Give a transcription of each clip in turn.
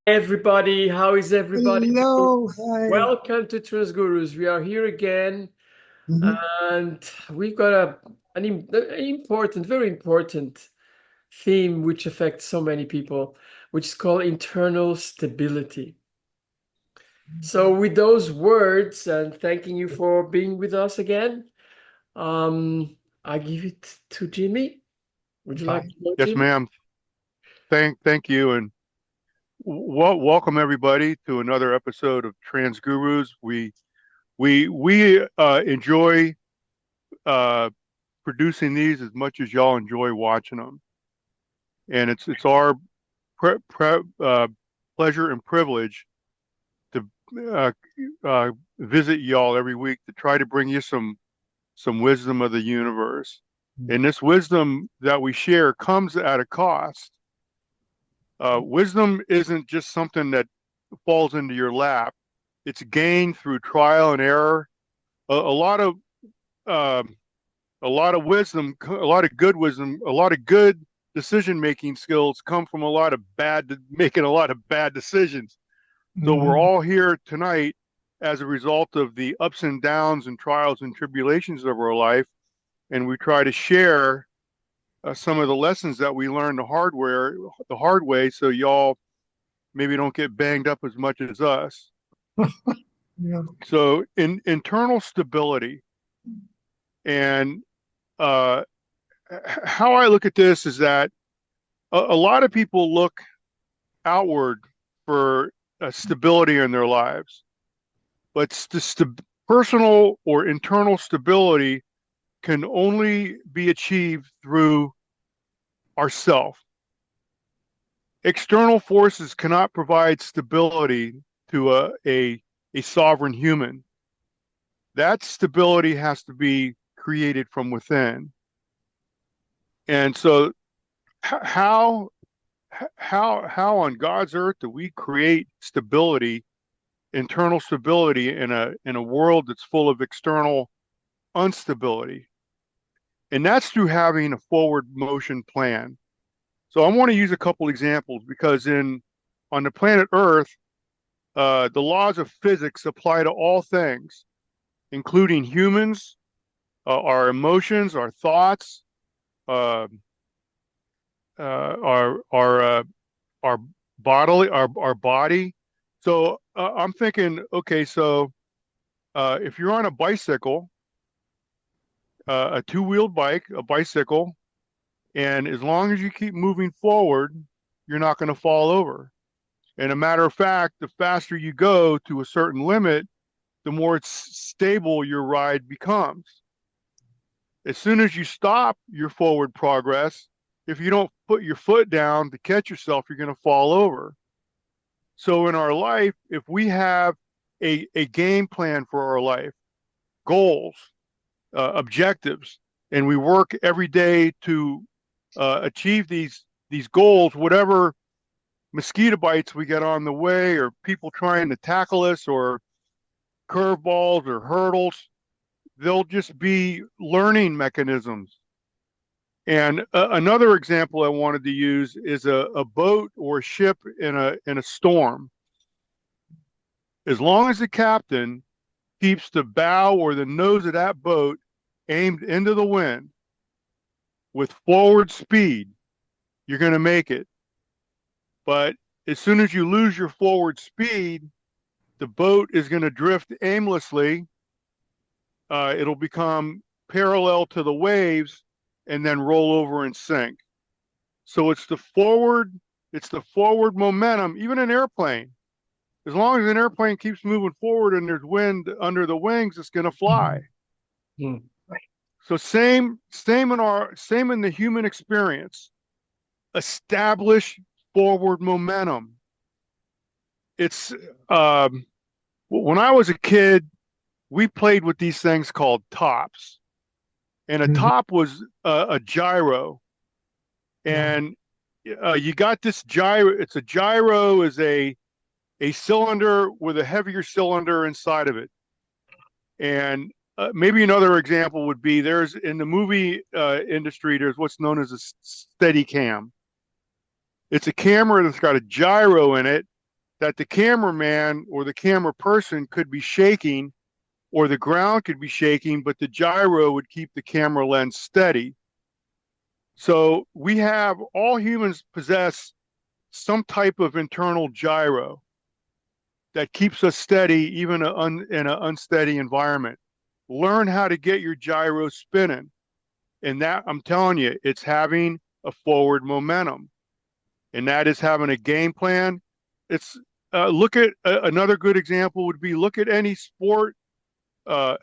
Everybody, how is everybody doing? Hello, hi. Welcome to Transgurus. We are here again, Mhm. and we've got an important, very important theme which affects so many people, which is called internal stability. So, with those words, and thanking you for being with us again, um, I give it to Jimmy. Would you like Fine. to go, Yes, Jimmy? ma'am. Thank you, and welcome everybody to another episode of Trans Gurus. We enjoy uh, producing these as much as y'all enjoy watching them, and it's our pleasure and privilege to uh, visit y'all every week to try to bring you some wisdom of the universe. And this wisdom that we share comes at a cost. Wisdom isn't just something that falls into your lap. It's gained through trial and error. A lot of um, a lot of wisdom, a lot of good wisdom, a lot of good decision making skills come from a lot of making a lot of bad decisions. So we're Mhm. all here tonight as a result of the ups and downs and trials and tribulations of our life, and we try to share some of the lessons that we learned the hard way, so y'all maybe don't get banged up as much as us. Yeah. So in internal stability and uh, how I look at this is that a lot of people look outward for stability in their lives, but personal or internal stability can only be achieved through ourself. External forces cannot provide stability to a sovereign human. That stability has to be created from within. And so how how on God's earth do we create stability, internal stability in a world that's full of external instability? And that's through having a forward motion plan. So I want to use a couple examples because in on the planet Earth, the laws of physics apply to all things, including humans, our emotions, our thoughts, uh, our our our body. So I'm thinking, okay, so if you're on a bicycle, a two-wheeled bike, a bicycle, and as long as you keep moving forward, you're not going to fall over. And a matter of fact, the faster you go to a certain limit, the more stable your ride becomes. As soon as you stop your forward progress, if you don't put your foot down to catch yourself, you're going to fall over. So in our life, if we have a game plan for our life, goals, objectives, and we work every day to achieve these goals, whatever mosquito bites we get on the way, or people trying to tackle us, or curveballs or hurdles, they'll just be learning mechanisms. And another example I wanted to use is a boat or a ship in a storm. As long as the captain keeps the bow or the nose of that boat aimed into the wind with forward speed, you're going to make it. But as soon as you lose your forward speed, the boat is going to drift aimlessly. It'll become parallel to the waves and then roll over and sink. So it's the forward momentum, even an airplane. As long as an airplane keeps moving forward and there's wind under the wings, it's going to fly. Mhm. Hmm. So same in the human experience. Establish forward momentum. It's when I was a kid, we played with these things called tops, and a Mhm. top was a gyro, Yeah. and you got this gyro. It's a gyro is a cylinder with a heavier cylinder inside of it, and maybe another example would be there's in the movie industry there's what's known as a steady cam. It's a camera that's got a gyro in it, that the cameraman or the camera person could be shaking, or the ground could be shaking, but the gyro would keep the camera lens steady. So all humans possess some type of internal gyro that keeps us steady even in an unsteady environment. Learn how to get your gyro spinning. And that, I'm telling you, it's having a forward momentum. And that is having a game plan. It's look at another good example would be look at any sport. You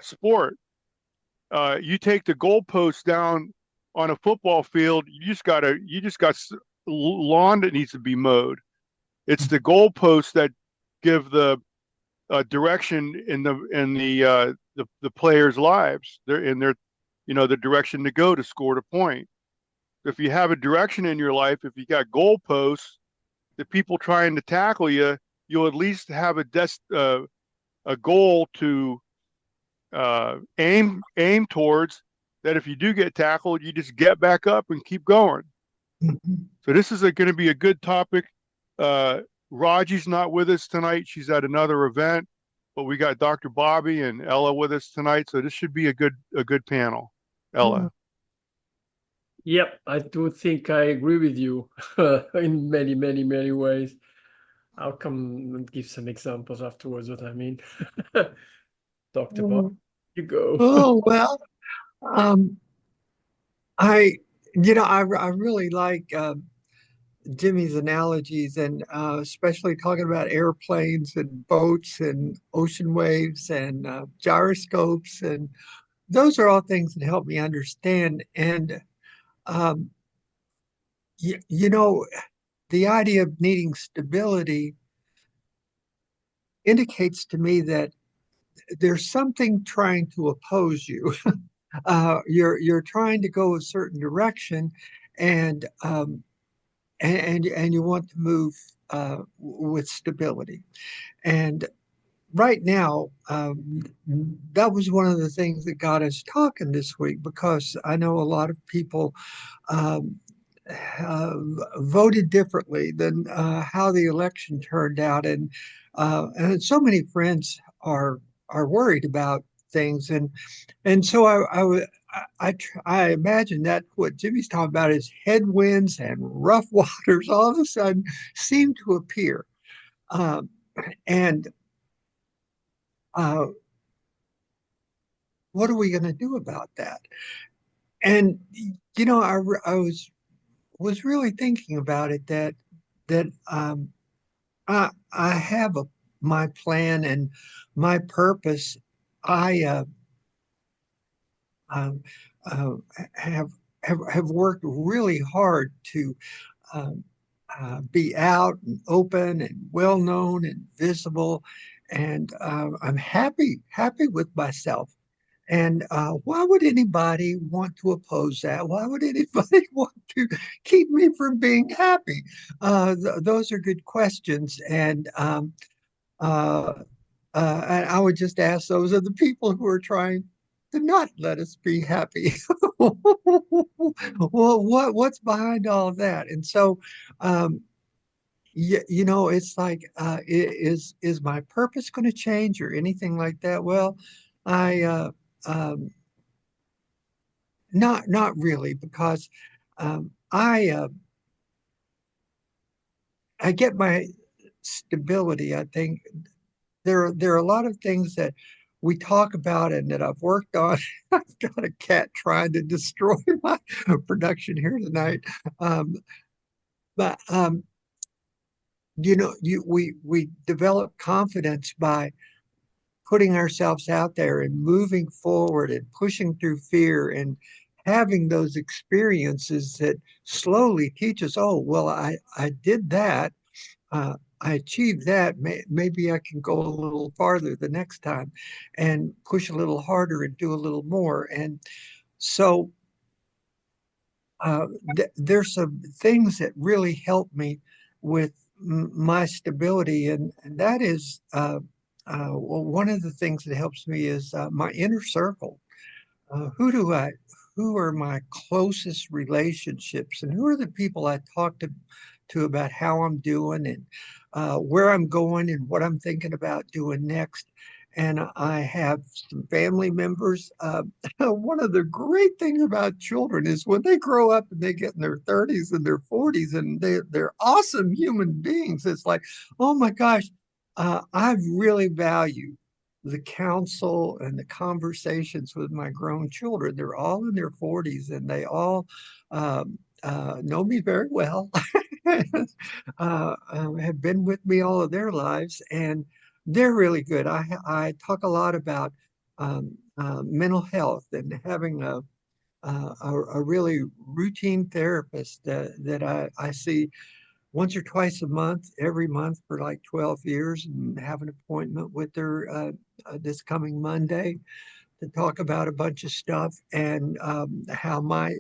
take the goalpost down on a football field. You just got lawn that needs to be mowed. It's the goalposts that give the direction in the players' lives. They're in their, the direction to go to score the point. If you have a direction in your life, if you got goalposts, the people trying to tackle you, you'll at least have a goal to aim towards. That if you do get tackled, you just get back up and keep going. So this is going to be a good topic. Raji's not with us tonight. She's at another event, but we got Dr. Bobby and Ella with us tonight. So this should be a good panel. Ella. Yep, I do think I agree with you in many, many, many ways. I'll come and give some examples afterwards what I mean. Dr. Bob, you go. Oh, well, I really like Jimmy's analogies, and especially talking about airplanes and boats and ocean waves and gyroscopes, and those are all things that help me understand. And um, you know, the idea of needing stability indicates to me that there's something trying to oppose you. You're trying to go a certain direction, and and you want to move with stability. And right now, that was one of the things that got us talking this week, because I know a lot of people um, voted differently than how the election turned out, and so many friends are worried about things, and so I imagine that what Jimmy's talking about is headwinds and rough waters all of a sudden seem to appear, um, and uh, what are we going to do about that? And I was really thinking about it, that I have my plan and my purpose. I um, uh, have, have worked really hard to um, be out and open and well known and visible, and I'm happy with myself. And why would anybody want to oppose that? Why would anybody want to keep me from being happy? Those are good questions. Uh, and I would just ask those of the people who are trying to not let us be happy. Well, what's behind all of that? And so, it's like, is my purpose going to change or anything like that? Well, I um, not really, because um, I uh, I get my stability. I think there are a lot of things that we talk about and that I've worked on. I've got a cat trying to destroy my production here tonight. Um, but we develop confidence by putting ourselves out there and moving forward and pushing through fear and having those experiences that slowly teach us, oh, well, I did that. I achieved that. Maybe I can go a little farther the next time and push a little harder and do a little more. And so there's some things that really help me with my stability. And that is well, one of the things that helps me is my inner circle. Who are my closest relationships, and who are the people I talk to about how I'm doing and where I'm going and what I'm thinking about doing next. And I have some family members. One of the great things about children is when they grow up and they get in their 30s and their 40s and they're awesome human beings. It's like, oh my gosh, I really value the counsel and the conversations with my grown children. They're all in their 40s and they all know me very well, have been with me all of their lives, and they're really good. I talk a lot about mental health and having a really routine therapist that I see once or twice a month, every month for like 12 years, and have an appointment with her this coming Monday to talk about a bunch of stuff and how my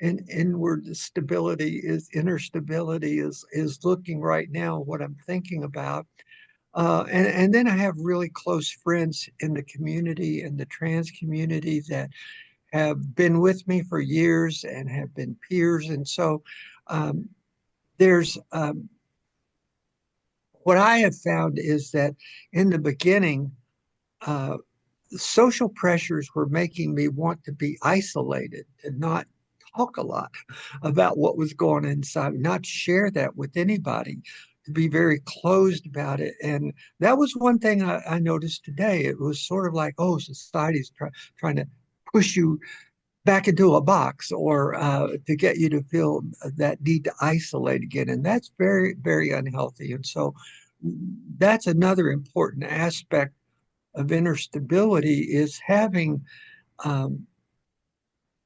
inward stability is inner stability is looking right now, what I'm thinking about. And then I have really close friends in the community, in the trans community, that have been with me for years and have been peers. And so there's what I have found is that in the beginning, uh, social pressures were making me want to be isolated and not talk a lot about what was going on inside, not share that with anybody, to be very closed about it. And that was one thing I noticed today. It was sort of like, oh, society's trying to push you back into a box or to get you to feel that need to isolate again. And that's very, very unhealthy. And so that's another important aspect of inner stability is having um,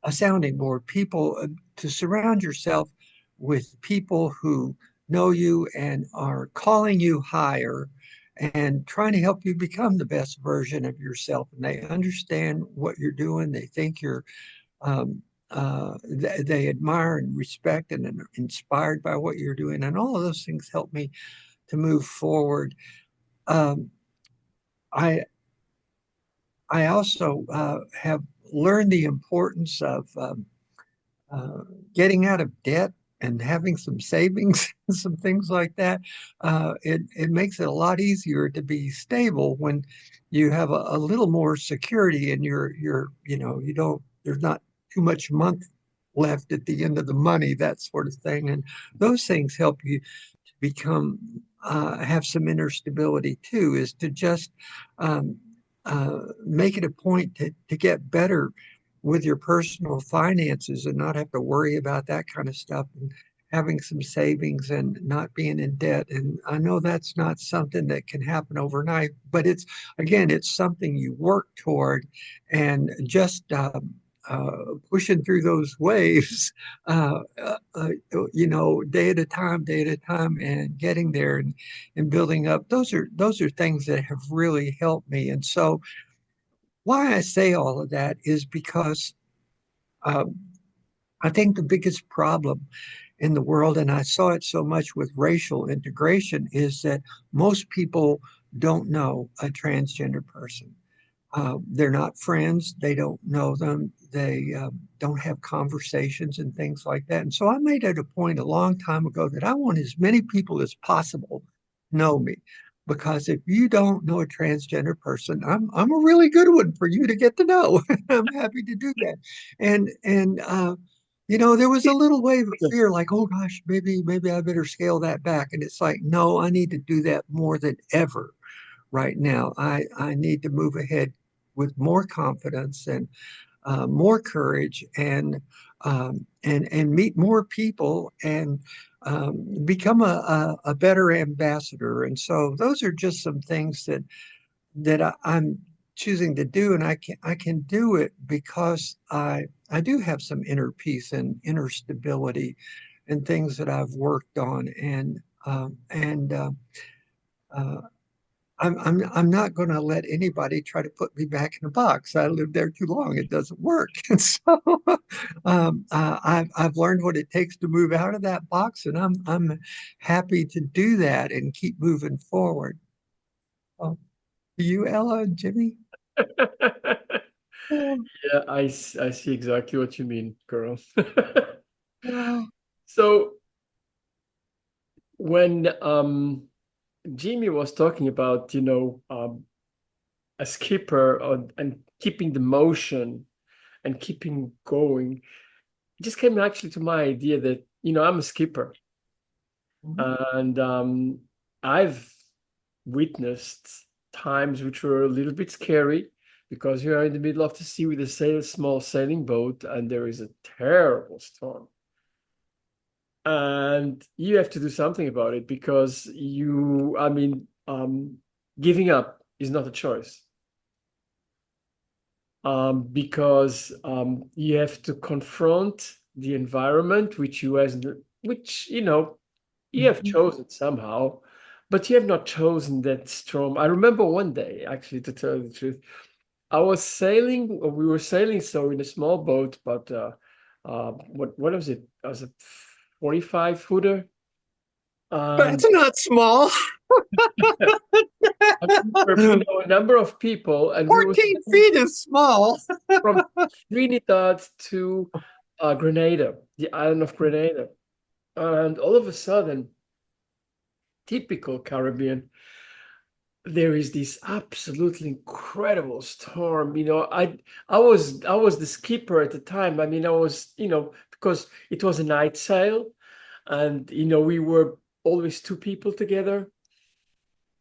a sounding board, people to surround yourself with people who know you and are calling you higher and trying to help you become the best version of yourself. And they understand what you're doing. They think you're, um, they admire and respect and are inspired by what you're doing. And all of those things help me to move forward. Um, I, I also have learned the importance of uh, getting out of debt and having some savings and some things like that. It makes it a lot easier to be stable when you have a little more security and you're you don't there's not too much month left at the end of the money, that sort of thing. And those things help you to become have some inner stability too, is to just um, make it a point to get better with your personal finances and not have to worry about that kind of stuff, and having some savings and not being in debt. And I know that's not something that can happen overnight, but it's something you work toward, and just pushing through those waves, uh, day at a time, and getting there and building up. Those are things that have really helped me. And so, why I say all of that is because um, I think the biggest problem in the world, and I saw it so much with racial integration, is that most people don't know a transgender person. They're not friends. They don't know them. They don't have conversations and things like that. And so I made it a point a long time ago that I want as many people as possible know me. Because if you don't know a transgender person, I'm a really good one for you to get to know. I'm happy to do that. And there was a little wave of fear, like, oh gosh, maybe I better scale that back. And it's like, no, I need to do that more than ever right now. I need to move ahead with more confidence and more courage and meet more people and become a better ambassador. And so those are just some things that I'm choosing to do, and I can do it because I do have some inner peace and inner stability and things that I've worked on, and uh, I'm not going to let anybody try to put me back in a box. I lived there too long. It doesn't work. And so I've learned what it takes to move out of that box, and I'm happy to do that and keep moving forward. Oh, you, Ella and Jimmy? Oh, Yeah, I see exactly what you mean, girl. well, So when Jimmy was talking about, a skipper and keeping the motion and keeping going, it just came actually to my idea that, I'm a skipper. And I've witnessed times which were a little bit scary because you are in the middle of the sea with a small sailing boat and there is a terrible storm. And you have to do something about it because giving up is not a choice. Because you have to confront the environment which you have chosen somehow, but you have not chosen that storm. I remember one day, actually, to tell you the truth, I was sailing, or we were sailing, so in a small boat, but what was it? It was a 45 footer. And That's not small. we were, a number of people, and we were 14 feet is small. from Trinidad to Grenada, the island of Grenada. And all of a sudden, typical Caribbean, there is this absolutely incredible storm. I was the skipper at the time. I was, because it was a night sail, and we were always two people together.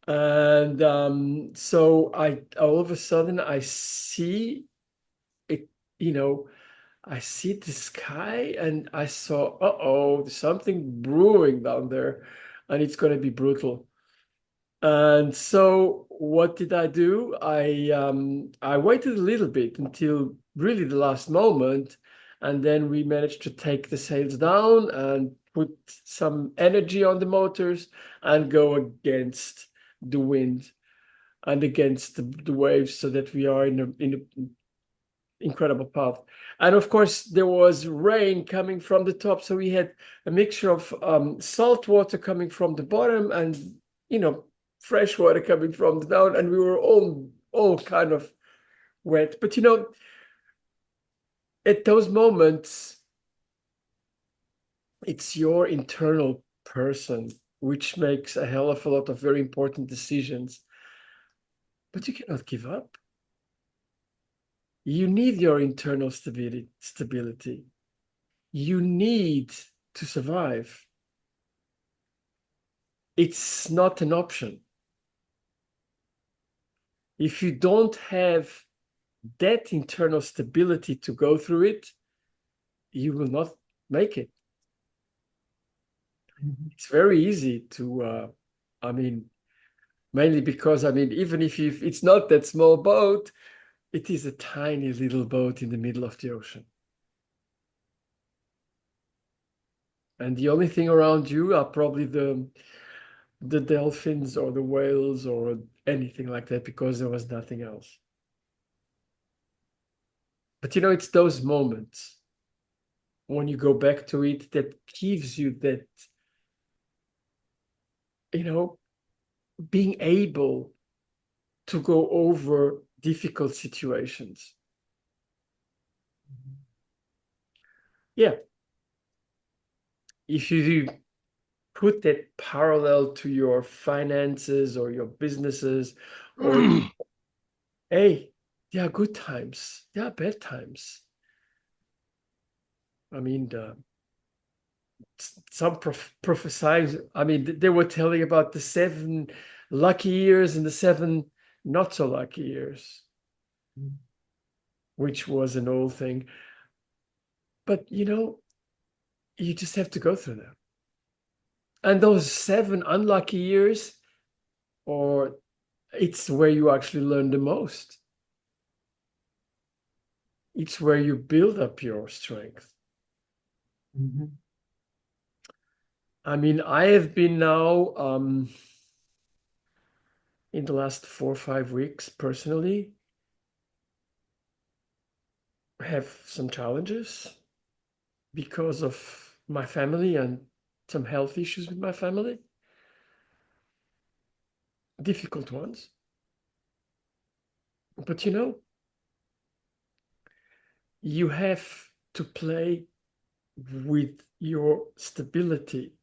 And so I all of a sudden I see it, I see the sky and I saw, uh-oh, there's something brewing down there, and it's going to be brutal. And so what did I do? I waited a little bit until really the last moment, and then we managed to take the sails down and put some energy on the motors and go against the wind and against the waves so that we are in a incredible path. And of course, there was rain coming from the top, so we had a mixture of salt water coming from the bottom and fresh water coming from the down, and we were all kind of wet. But at those moments, it's your internal person which makes a hell of a lot of very important decisions. But you cannot give up. You need your internal stability. You need to survive. It's not an option. If you don't have that internal stability to go through it, you will not make it. It's very easy to, mainly because, even if it's not that small boat, it is a tiny little boat in the middle of the ocean. And the only thing around you are probably the dolphins or the whales or anything like that, because there was nothing else. But it's those moments when you go back to it that gives you that, being able to go over difficult situations. Yeah. If you put that parallel to your finances or your businesses, or hey, there are good times, there are bad times. Some prophesies, they were telling about the 7 lucky years and the 7 not so lucky years, which was an old thing. But you just have to go through them. And those 7 unlucky years, or it's where you actually learn the most. It's where you build up your strength. I have been now, in the last 4 or 5 weeks, personally, have some challenges because of my family and some health issues with my family. Difficult ones. But you have to play with your stability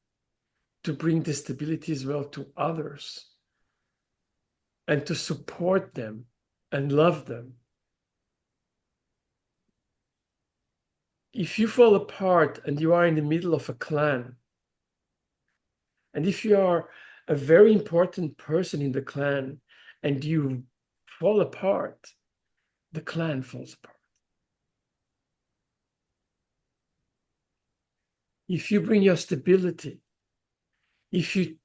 to bring the stability as well to others and to support them and love them. If you fall apart and you are in the middle of a clan, and if you are a very important person in the clan and you fall apart, the clan falls apart. If you bring your stability, if you've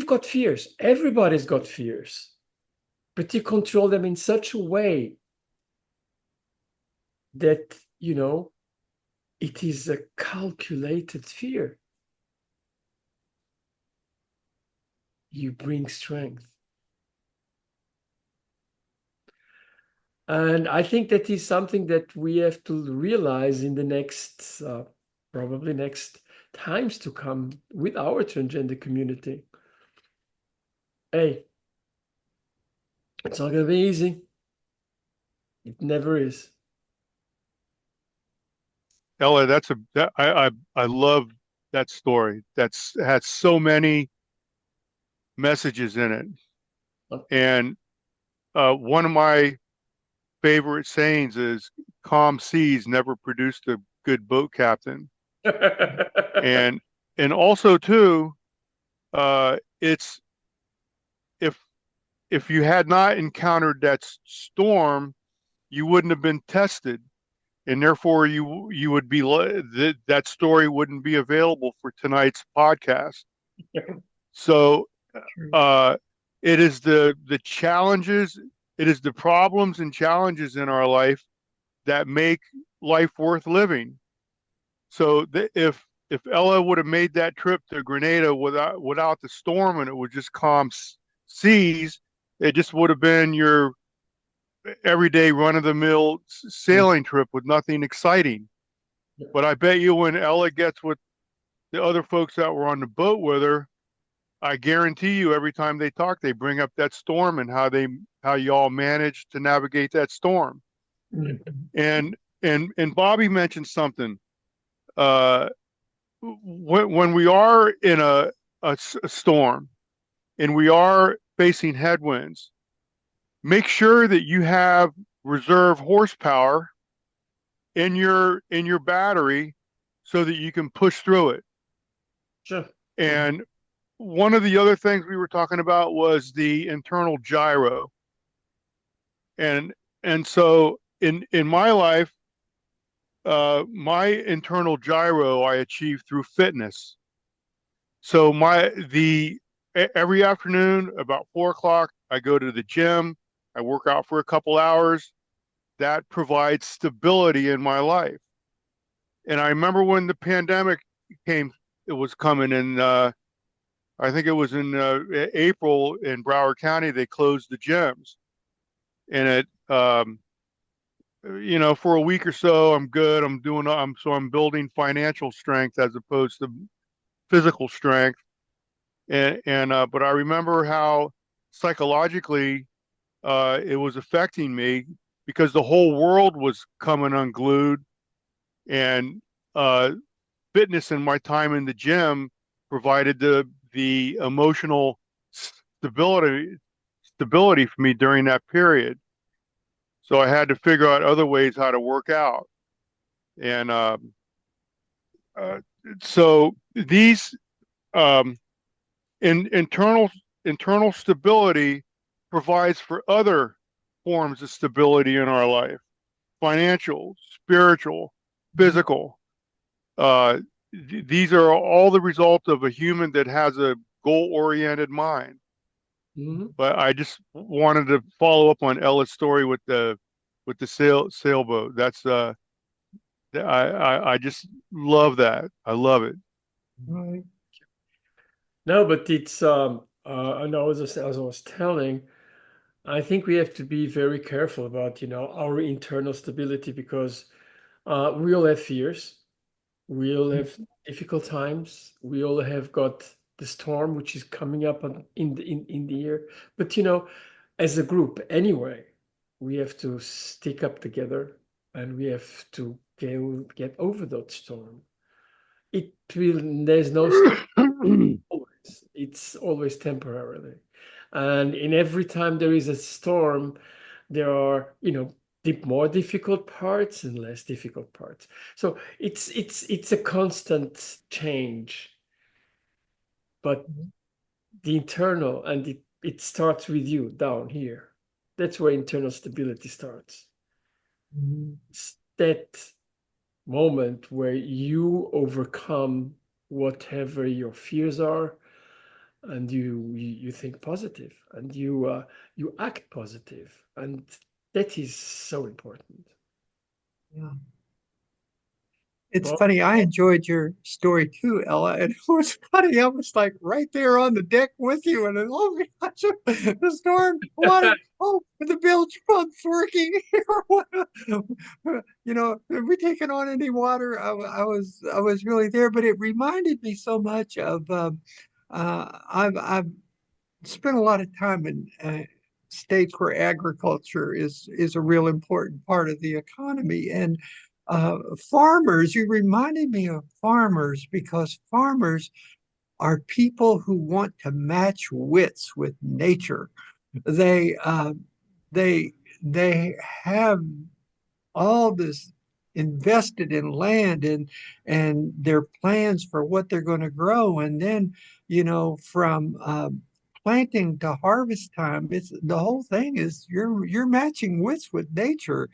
got fears, everybody's got fears, but you control them in such a way that, it is a calculated fear. You bring strength. And I think that is something that we have to realize in the next, probably next times to come with our transgender community. Hey, it's not going to be easy. It never is. Ella, I love that story. That's has so many messages in it. And one of my favorite sayings is calm seas never produced a good boat captain. And also too, it's if you had not encountered that storm, you wouldn't have been tested, and therefore you would be that story wouldn't be available for tonight's podcast. So it is the challenges, it is the problems and challenges in our life that make life worth living. So if Ella would have made that trip to Grenada without the storm and it was just calm seas, it just would have been your everyday run-of-the-mill sailing trip with nothing exciting. But I bet you when Ella gets with the other folks that were on the boat with her, I guarantee you every time they talk, they bring up that storm and how y'all managed to navigate that storm. And Bobby mentioned something. When we are in a storm and we are facing headwinds, make sure that you have reserve horsepower in your battery so that you can push through it. Sure. And one of the other things we were talking about was the internal gyro. And so in my life, my internal gyro I achieved through fitness. So every afternoon about 4 o'clock, I go to the gym. I work out for a couple hours. That provides stability in my life. And I remember when the pandemic it was coming, and I think it was in April in Broward County, they closed the gyms. And for a week or so, I'm good. I'm building financial strength as opposed to physical strength. But I remember how psychologically it was affecting me because the whole world was coming unglued, and fitness and my time in the gym provided the emotional stability for me during that period. So I had to figure out other ways how to work out, and so these internal stability provides for other forms of stability in our life: financial, spiritual, physical. These are all the result of a human that has a goal-oriented mind. Mm-hmm. But I just wanted to follow up on Ella's story with the sailboat. That's I just love that. I love it. Right. No, but it's and as I was telling, I think we have to be very careful about, our internal stability because we all have fears. We all have difficult times. We all have got the storm which is coming up in the year. But as a group, anyway, we have to stick up together and we have to get over that storm. it will, there's no storm always. It's always temporarily. And in every time there is a storm, there are, more difficult parts and less difficult parts. So it's a constant change, but the internal, and it starts with you down here. That's where internal stability starts. Mhm. It's that moment where you overcome whatever your fears are, and you think positive, and you act positive, and that is so important. Yeah. It's Well, funny. I enjoyed your story too, Ella. And it was funny. I was like right there on the deck with you. And then, oh my gosh, the storm, water. Oh, the bilge pump's working. Have we taken on any water? I was really there, but it reminded me so much of. I've spent a lot of time in states where agriculture is a real important part of the economy. And farmers, you reminded me of farmers because farmers are people who want to match wits with nature. They they they have all this invested in land and their plans for what they're going to grow, and then from planting to harvest time, it's the whole thing is you're matching wits with nature,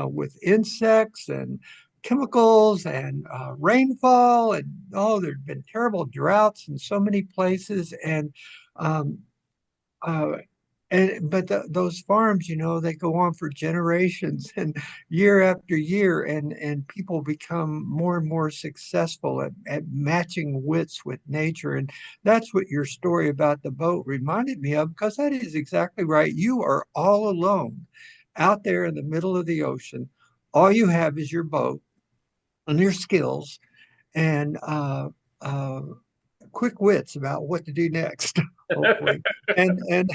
with insects and chemicals and rainfall, and there's been terrible droughts in so many places, and um, uh, but those farms, they go on for generations and year after year, and people become more and more successful at matching wits with nature. And that's what your story about the boat reminded me of, because that is exactly right. You are all alone out there in the middle of the ocean. All you have is your boat and your skills and uh, quick wits about what to do next, hopefully. And and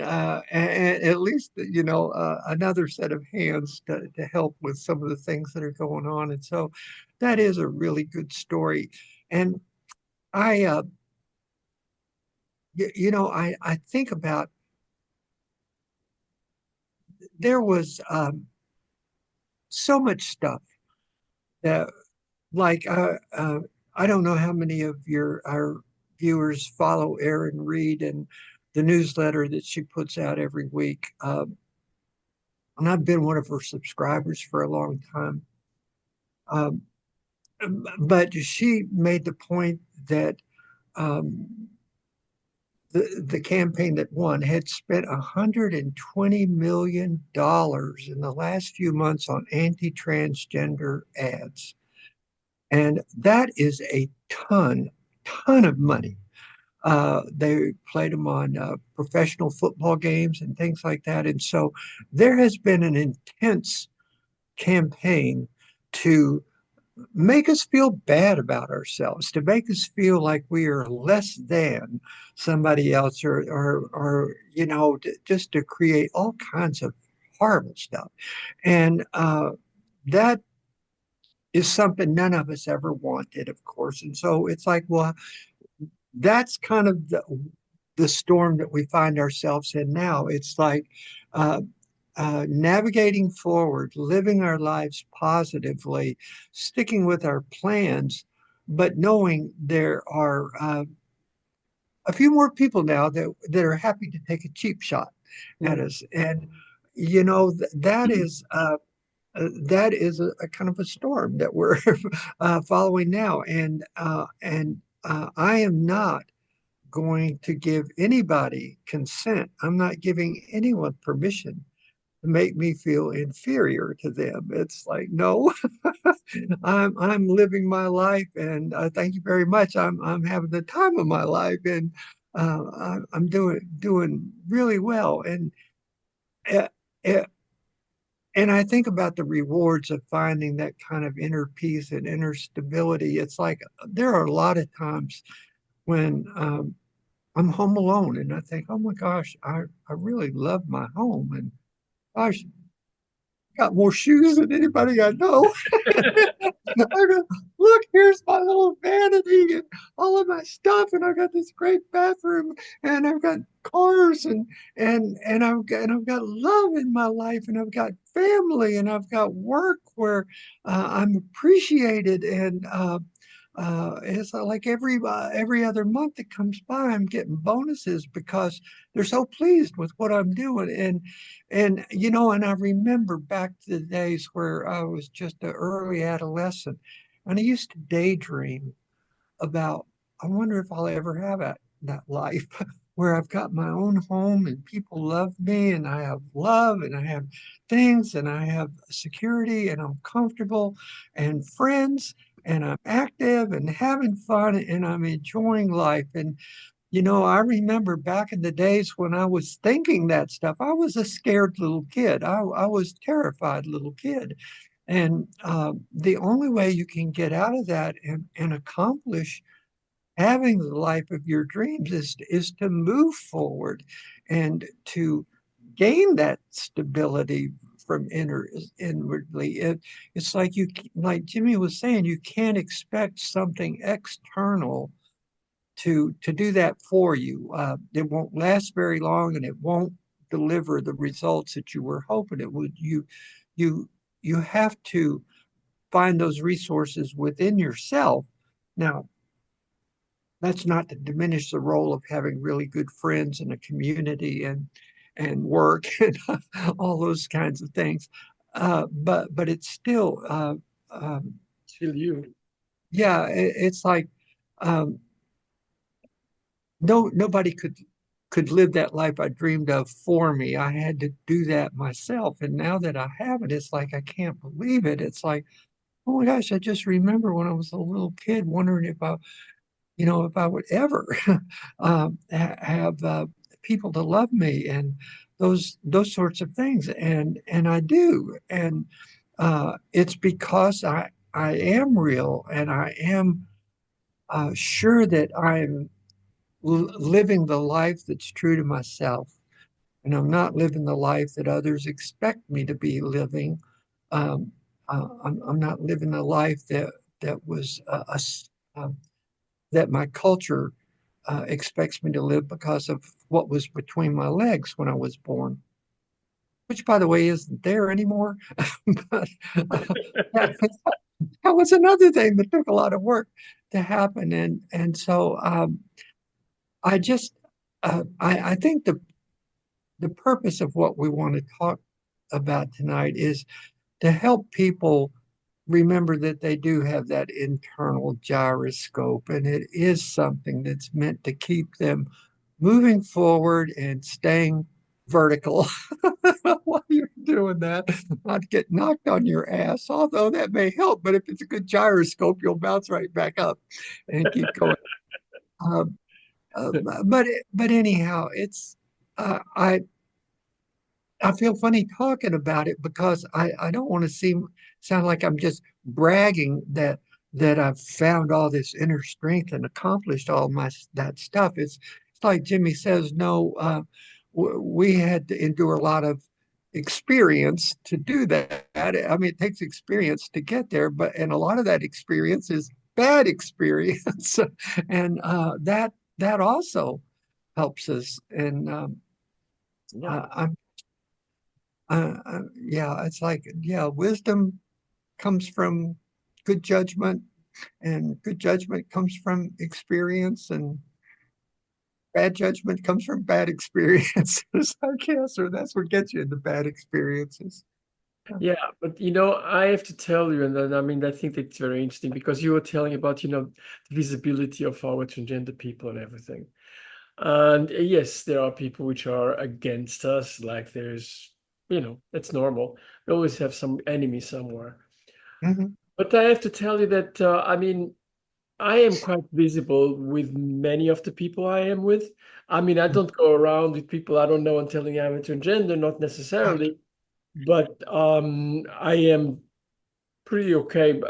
at least another set of hands to help with some of the things that are going on. And so that is a really good story. And I I think about there was so much stuff that like I don't know how many of our viewers follow Erin Reed and the newsletter that she puts out every week. And I've been one of her subscribers for a long time. Um, but she made the point that um, the campaign that won had spent $120 million in the last few months on anti-transgender ads. And that is a ton of money. They played them on professional football games and things like that. And so there has been an intense campaign to make us feel bad about ourselves, to make us feel like we are less than somebody else, or just to create all kinds of horrible stuff. And that is something none of us ever wanted, of course. And so it's like, well, that's kind of the storm that we find ourselves in now. It's like uh, navigating forward, living our lives positively, sticking with our plans, but knowing there are a few more people now that are happy to take a cheap shot at mm, us. And, that is a kind of a storm that we're following now. And I am not going to give anybody consent. I'm not giving anyone permission to make me feel inferior to them. It's like, no, I'm living my life, and thank you very much. I'm having the time of my life, and I'm doing really well. Uh, uh, and I think about the rewards of finding that kind of inner peace and inner stability. It's like there are a lot of times when I'm home alone and I think, oh my gosh, I really love my home. And gosh, got more shoes than anybody I know. I go, look, here's my little vanity and all of my stuff, and I've got this great bathroom, and I've got cars, and I've got love in my life, and I've got family, and I've got work where I'm appreciated, and it's like every other month that comes by, I'm getting bonuses because they're so pleased with what I'm doing, and I remember back to the days where I was just an early adolescent, and I used to daydream about, I wonder if I'll ever have that life where I've got my own home and people love me and I have love and I have things and I have security and I'm comfortable and friends and I'm active and having fun and I'm enjoying life. And I remember back in the days when I was thinking that stuff, I was a scared little kid. I was terrified little kid. And the only way you can get out of that and accomplish having the life of your dreams is to move forward and to gain that stability from inwardly. It's like Jimmy was saying, you can't expect something external to do that for you. It won't last very long, and it won't deliver the results that you were hoping it would. You you have to find those resources within yourself. Now, that's not to diminish the role of having really good friends and a community and work and all those kinds of things. But it's still Still you. yeah, it's like um, nobody could live that life I dreamed of for me. I had to do that myself. And now that I have it, it's like I can't believe it. It's like, oh my gosh, I just remember when I was a little kid wondering if I would ever have people to love me and those sorts of things. And I do. And it's because I am real and I am sure that I'm living the life that's true to myself. And I'm not living the life that others expect me to be living. Um, I'm not living the life that was that my culture expects me to live because of what was between my legs when I was born, which, by the way, isn't there anymore. But that, that was another thing that took a lot of work to happen, and so I just I think the purpose of what we want to talk about tonight is to help people remember that they do have that internal gyroscope, and it is something that's meant to keep them moving forward and staying vertical while you're doing that, not get knocked on your ass, although that may help. But if it's a good gyroscope, you'll bounce right back up and keep going. Um, but anyhow, it's I feel funny talking about it because I don't want to sound like I'm just bragging that I've found all this inner strength and accomplished all my that stuff. It's like Jimmy says, no, we had to endure a lot of experience to do that. I mean, it takes experience to get there, and a lot of that experience is bad experience, and that also helps us. And Yeah. I'm yeah, it's like, yeah, wisdom comes from good judgment, and good judgment comes from experience, and bad judgment comes from bad experiences, I guess, or that's what gets you into bad experiences. Yeah, but I have to tell you, and then I mean, I think that's very interesting because you were telling about, the visibility of our transgender people and everything. And yes, there are people which are against us, like that's normal. We always have some enemy somewhere. Mhm. But I have to tell you that, I mean, I am quite visible with many of the people I am with. I mean, I don't go around with people I don't know and telling I'm a transgender, not necessarily, but I am pretty okay.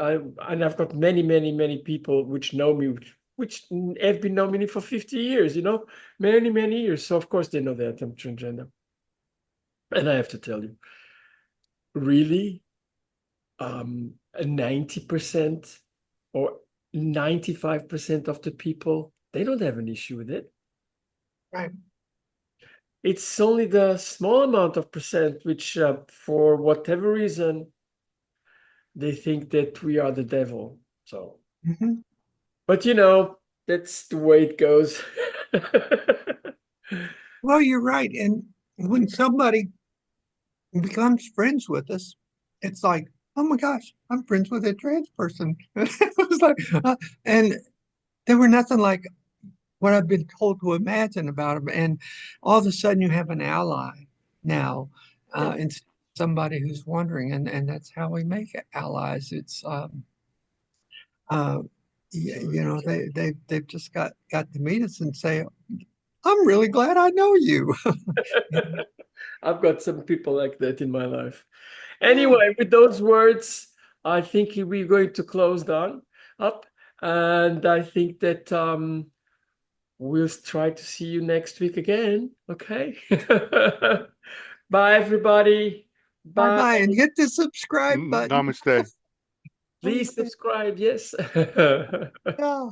And I've got many, many, many people which know me, which have been knowing me for 50 years, many, many years. So of course they know that I'm transgender. And I have to tell you. really 90% or 95% of the people, they don't have an issue with it. Right. It's only the small amount of percent which, for whatever reason, they think that we are the devil. So, Mhm. but that's the way it goes. Well, you're right. And when somebody becomes friends with us, it's like, oh my gosh, I'm friends with a trans person. It was like, and they were nothing like what I've been told to imagine about them. And all of a sudden, you have an ally now, Yeah, and somebody who's wondering, and that's how we make allies. It's uh, absolutely. they've just got to meet us and say, I'm really glad I know you. I've got some people like that in my life. Yeah. Anyway, with those words, I think we're going to close down up, and I think that we'll try to see you next week again. Okay. Bye, everybody. Bye Bye. bye, and hit the subscribe button. Namaste. Please subscribe. Yes. Yeah.